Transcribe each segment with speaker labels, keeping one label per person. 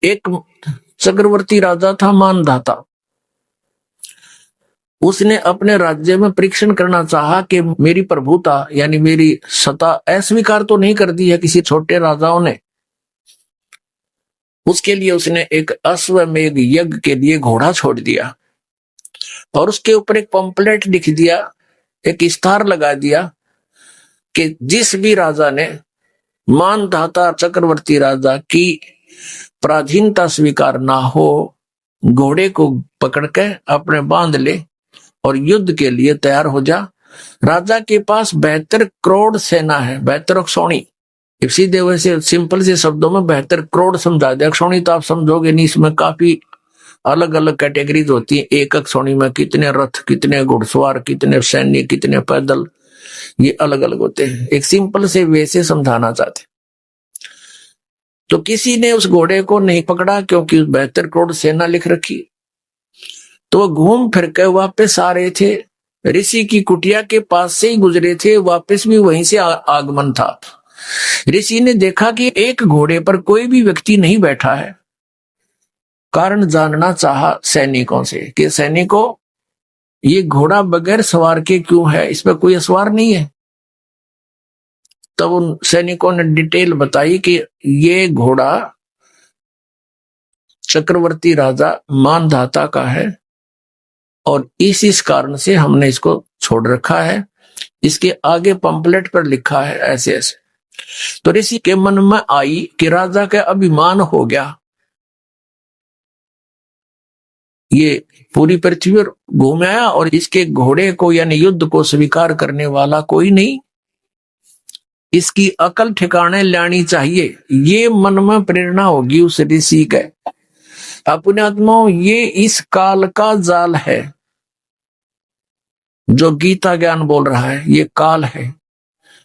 Speaker 1: एक चक्रवर्ती राजा था मानधाता। उसने अपने राज्य में परीक्षण करना चाहा कि मेरी प्रभुता यानी मेरी सत्ता अस्वीकार तो नहीं कर दी है किसी छोटे राजाओं ने। उसके लिए उसने एक अश्वमेध यज्ञ के लिए घोड़ा छोड़ दिया और उसके ऊपर एक पंपलेट लिख दिया, एक इस्तार लगा दिया कि जिस भी राजा ने मानधाता चक्रवर्ती राजा की पराधीनता स्वीकार ना हो, घोड़े को पकड़ के अपने बांध ले और युद्ध के लिए तैयार हो जा। राजा के पास 72 करोड़ सेना है, 72 अक्षौणी। सीधे वैसे सिंपल से शब्दों में 72 करोड़ समझा दे। अक्षौणी तो आप समझोगे नहीं, इसमें काफी अलग अलग कैटेगरीज होती है। एक अक्षौणी में कितने रथ, कितने घुड़सवार, कितने सैनिक, कितने पैदल, ये अलग अलग होते हैं। एक सिंपल से वैसे समझाना चाहते। तो किसी ने उस घोड़े को नहीं पकड़ा क्योंकि 72 करोड़ सेना लिख रखी। तो वो घूम फिर के वापस आ रहे थे, ऋषि की कुटिया के पास से ही गुजरे थे, वापस भी वहीं से आगमन था। ऋषि ने देखा कि एक घोड़े पर कोई भी व्यक्ति नहीं बैठा है। कारण जानना चाहा सैनिकों से कि सैनिकों, ये घोड़ा बगैर सवार के क्यों है, इसमें कोई सवार नहीं है। तब उन सैनिकों ने डिटेल बताई कि ये घोड़ा चक्रवर्ती राजा मानधाता का है और इस कारण से हमने इसको छोड़ रखा है। इसके आगे पंपलेट पर लिखा है ऐसे ऐसे। तो ऋषि के मन में आई कि राजा का अभिमान हो गया, ये पूरी पृथ्वी पर घूम आया और इसके घोड़े को यानी युद्ध को स्वीकार करने वाला कोई नहीं, इसकी अकल ठिकाने लानी चाहिए। ये मन में प्रेरणा होगी उस ऋषि के। अपने आत्माओं, ये इस काल का जाल है जो गीता ज्ञान बोल रहा है। ये काल है,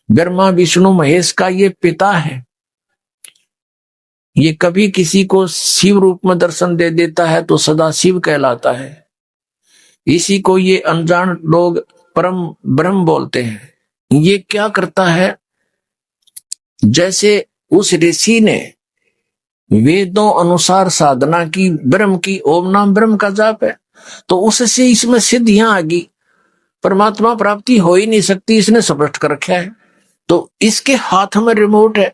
Speaker 1: ब्रह्मा विष्णु महेश का ये पिता है। ये कभी किसी को शिव रूप में दर्शन दे देता है तो सदा शिव कहलाता है। इसी को ये अनजान लोग परम ब्रह्म बोलते हैं। ये क्या करता है, जैसे उस ऋषि ने वेदों अनुसार साधना की, ब्रह्म की, ओम नाम ब्रह्म का जाप है, तो उससे इसमें सिद्धियां आ गई। परमात्मा प्राप्ति हो ही नहीं सकती, इसने स्पष्ट कर रखा है। तो इसके हाथ में रिमोट है।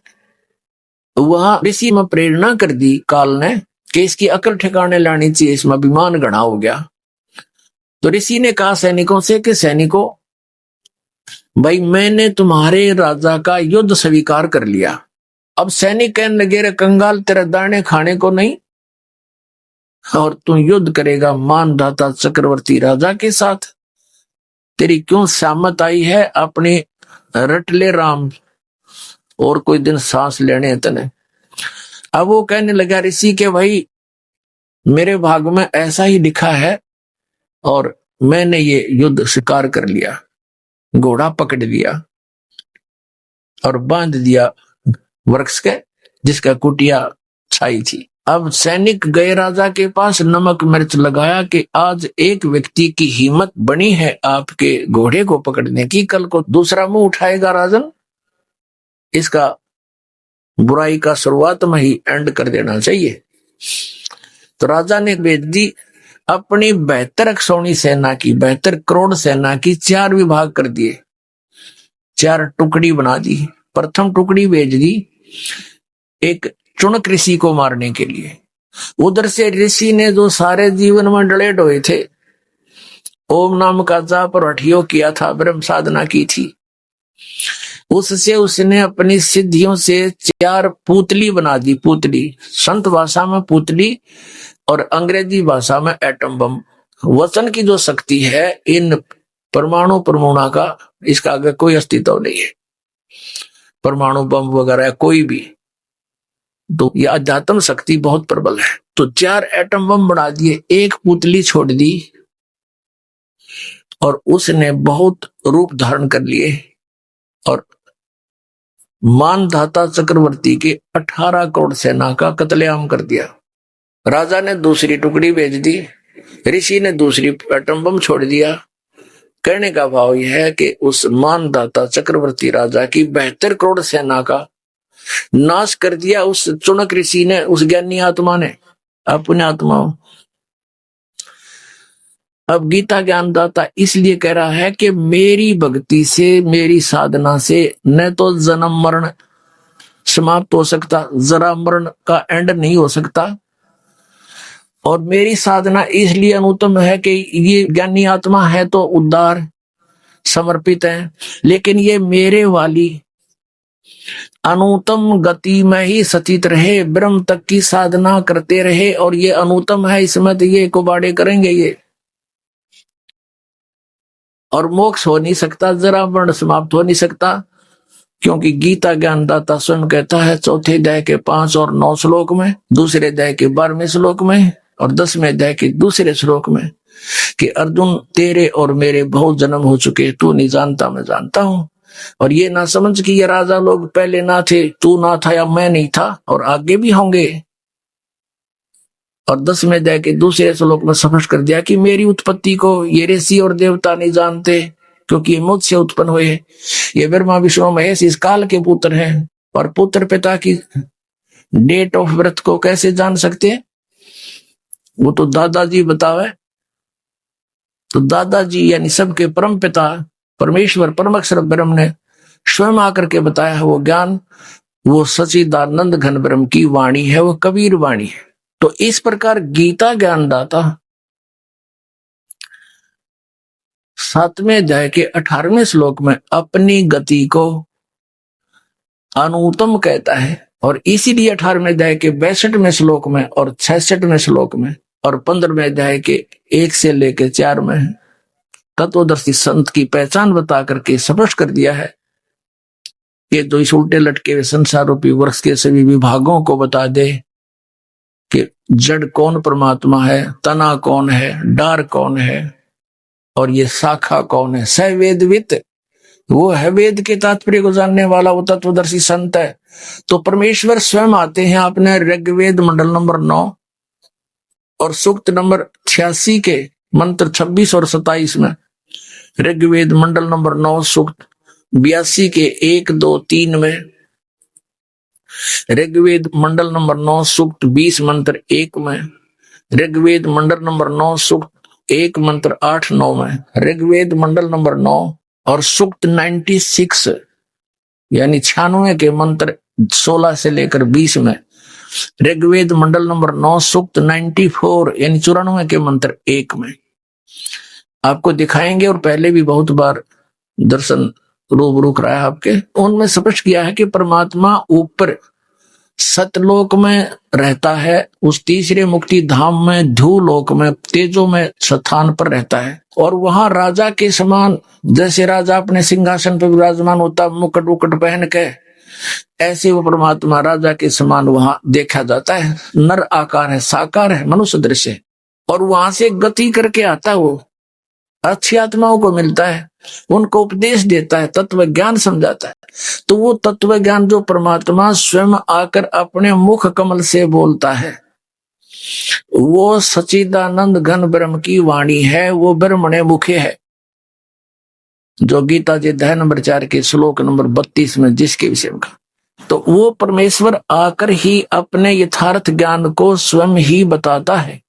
Speaker 1: वहां ऋषि में प्रेरणा कर दी काल ने कि इसकी अकल ठिकाने लानी चाहिए, इसमें अभिमान गणा हो गया। तो ऋषि ने कहा सैनिकों से कि सैनिकों, भाई मैंने तुम्हारे राजा का युद्ध स्वीकार कर लिया। अब सैनिक कहने लगे, रे कंगाल, तेरे दाने खाने को नहीं और तू युद्ध करेगा मानधाता चक्रवर्ती राजा के साथ? तेरी क्यों सामत आई है? अपनी रट ले राम, और कोई दिन सांस लेने तने। अब वो कहने लगा ऋषि के, भाई मेरे भाग में ऐसा ही लिखा है और मैंने ये युद्ध स्वीकार कर लिया। घोड़ा पकड़ लिया और बांध दिया वृक्ष के जिसका कुटिया छाई थी। अब सैनिक गए राजा के पास, नमक मिर्च लगाया कि आज एक व्यक्ति की हिम्मत बनी है आपके घोड़े को पकड़ने की, कल को दूसरा मुंह उठाएगा राजन, इसका बुराई का शुरुआत में ही एंड कर देना चाहिए। तो राजा ने भेज दी अपनी 72 अक्षौणी सेना की, 72 करोड़ सेना की 4 विभाग कर दिए, 4 टुकड़ी बना दी। प्रथम टुकड़ी भेज दी एक चुनक ऋषि को मारने के लिए। उधर से ऋषि ने जो सारे जीवन में डले डोए थे, ओम नाम का जाप और हठियो किया था, ब्रह्म साधना की थी, उससे उसने अपनी सिद्धियों से 4 पुतली बना दी। पुतली संत भाषा में पुतली और अंग्रेजी भाषा में एटम बम। वचन की जो शक्ति है, इन परमाणु परमाणु का इसका आगे कोई अस्तित्व नहीं है। परमाणु बम वगैरह कोई भी, तो ये अध्यात्म शक्ति बहुत प्रबल है। तो 4 एटम बम बना दिए, एक पुतली छोड़ दी और उसने बहुत रूप धारण कर लिए और मानधाता चक्रवर्ती के 18 करोड़ सेना का कत्लेआम कर दिया। राजा ने दूसरी टुकड़ी भेज दी, ऋषि ने दूसरी एटम बम छोड़ दिया। कहने का भाव यह है कि उस मानधाता चक्रवर्ती राजा की 72 करोड़ सेना का नाश कर दिया उस चुनक ऋषि ने, उस ज्ञानी आत्मा ने अपने आत्मा। अब गीता ज्ञानदाता इसलिए कह रहा है कि मेरी भक्ति से, मेरी साधना से न तो जन्म मरण समाप्त हो सकता, जरा मरण का एंड नहीं हो सकता, और मेरी साधना इसलिए अनुत्तम है कि ये ज्ञानी आत्मा है तो उद्धार समर्पित है, लेकिन ये मेरे वाली अनुत्तम गति में ही सचित रहे, ब्रह्म तक की साधना करते रहे, और ये अनुत्तम है, इसमें तो ये कुबाड़े करेंगे ये, और मोक्ष हो नहीं सकता, जरा मरण समाप्त हो नहीं सकता। क्योंकि गीता ज्ञानदाता स्वयं कहता है 4थे अध्याय के 5 और 9 श्लोक में, दूसरे अध्याय के 12वें श्लोक में और 10वें अध्याय के दूसरे श्लोक में कि अर्जुन तेरे और मेरे बहुत जन्म हो चुके, तू नहीं जानता मैं जानता हूं, और ये ना समझ कि ये राजा लोग पहले ना थे, तू ना था या मैं नहीं था, और आगे भी होंगे। और 10वें अध्याय के दूसरे श्लोक में स्पष्ट कर दिया कि मेरी उत्पत्ति को ये ऋषि और देवता नहीं जानते, क्योंकि ये मुझसे उत्पन्न हुए, ये ब्रह्मा विष्णु महेश इस काल के पुत्र हैं, और पुत्र पिता की डेट ऑफ बर्थ को कैसे जान सकते हैं? वो तो दादाजी बतावे। तो दादाजी यानी सबके परम पिता परमेश्वर परम अक्षर ब्रह्म ने स्वयं आकर के बताया है वो ज्ञान, वो सच्चिदानंद घन ब्रह्म की वाणी है, वो कबीर वाणी है। तो इस प्रकार गीता ज्ञानदाता 7वें अध्याय के 18वें श्लोक में अपनी गति को अनुत्तम कहता है, और इसीलिए 18वें अध्याय के 62वें श्लोक में और 66वें श्लोक में और 15वें अध्याय के 1 से लेकर 4 में तत्वदर्शी संत की पहचान बता करके स्पष्ट कर दिया है कि जो इस उल्टे लटके हुए संसार रूपी वृक्ष के सभी विभागों को बता दे कि जड़ कौन परमात्मा है, तना कौन है, डार कौन है, और ये शाखा कौन है। स वेदवित, वो है वेद के तात्पर्य को जानने वाला, वो तत्वदर्शी संत है। तो परमेश्वर स्वयं आते हैं अपने ऋग्वेद मंडल नंबर 9 और सूक्त नंबर 86 के मंत्र 26 और 27 में, ऋग्वेद मंडल नंबर 9 सूक्त 82 के 1, 2, 3 में, ऋग्वेद मंडल नंबर 9 सूक्त 20 मंत्र 1 में, ऋग्वेद मंडल नंबर 9 सूक्त 1 मंत्र 8, 9 में, ऋग्वेद मंडल नंबर 9 और सूक्त 96 यानी 96 के मंत्र 16 से लेकर 20 में, ऋग्वेद मंडल नंबर 9 सूक्त 94 यानी 94 के मंत्र 1 में आपको दिखाएंगे, और पहले भी बहुत बार दर्शन रूबरू कराया आपके। उनमें स्पष्ट किया है कि परमात्मा ऊपर सतलोक में रहता है, उस तीसरे मुक्ति धाम में धूलोक में तेजो में स्थान पर रहता है, और वहां राजा के समान, जैसे राजा अपने सिंहासन पर विराजमान होता मुकुट उकुट पहन के, ऐसे वो परमात्मा राजा के समान वहां देखा जाता है। नर आकार है, साकार है, मनुष्य दृश्य, और वहां से गति करके आता है, वो अच्छी आत्माओं को मिलता है, उनको उपदेश देता है, तत्व ज्ञान समझाता है। तो वो तत्व ज्ञान जो परमात्मा स्वयं आकर अपने मुख कमल से बोलता है, वो सच्चिदानंद घन ब्रह्म की वाणी है, वो ब्रह्मणे मुखे है, जो गीता जी अध्याय नंबर 4 के श्लोक नंबर 32 में जिसके विषय में कहा। तो वो परमेश्वर आकर ही अपने यथार्थ ज्ञान को स्वयं ही बताता है।